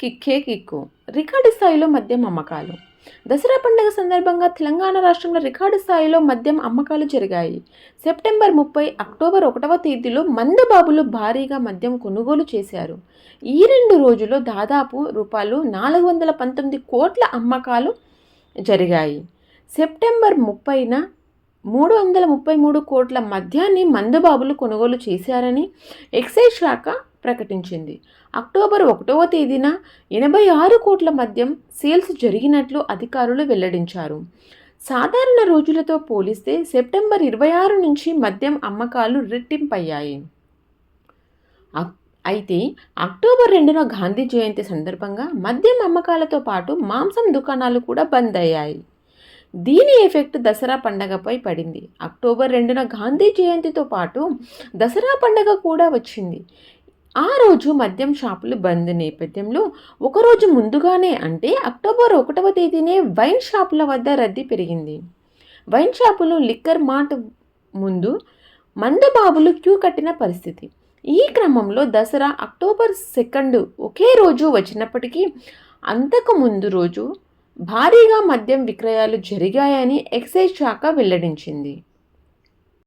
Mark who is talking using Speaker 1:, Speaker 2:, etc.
Speaker 1: కిక్కే kick. Record స్థాయిలో మద్యం అమ్మకాలు. దసరా పండుగ సందర్భంగా తెలంగాణ రాష్ట్రంలో రికార్డు స్థాయిలో మద్యం అమ్మకాలు జరిగాయి. సెప్టెంబర్ 30, అక్టోబర్ 1వ తేదీలో మందుబాబులు భారీగా మద్యం కొనుగోలు చేశారు. ఈ 2 రోజుల్లో దాదాపు రూపాయలు 419 కోట్ల అమ్మకాలు జరిగాయి. సెప్టెంబర్ 30న 333 కోట్ల మద్యాన్ని మందుబాబులు కొనుగోలు చేశారని ఎక్సైజ్ శాఖ ప్రకటించింది. అక్టోబర్ 1వ తేదీన 86 కోట్ల మద్యం సేల్స్ జరిగినట్లు అధికారులు వెల్లడించారు. సాధారణ రోజులతో పోలిస్తే సెప్టెంబర్ 26 నుంచి మద్యం అమ్మకాలు రెట్టింపయ్యాయి. అయితే అక్టోబర్ 2న గాంధీ జయంతి సందర్భంగా మద్యం అమ్మకాలతో పాటు మాంసం దుకాణాలు కూడా బంద్ అయ్యాయి. దీని ఎఫెక్ట్ దసరా పండగపై పడింది. అక్టోబర్ 2న గాంధీ జయంతితో పాటు దసరా పండగ కూడా వచ్చింది. ఆ రోజు మద్యం షాపులు బంద్ నేపథ్యంలో ఒకరోజు ముందుగానే అంటే అక్టోబర్ 1వ తేదీనే వైన్ షాపుల వద్ద రద్దీ పెరిగింది. వైన్ షాపులు, లిక్కర్ మార్ట్ ముందు మందుబాబులు క్యూ కట్టిన పరిస్థితి. ఈ క్రమంలో దసరా అక్టోబర్ 2 ఒకే రోజు వచ్చినప్పటికీ అంతకు ముందు రోజు భారీగా మద్యం విక్రయాలు జరిగాయని ఎక్సైజ్ శాఖ వెల్లడించింది.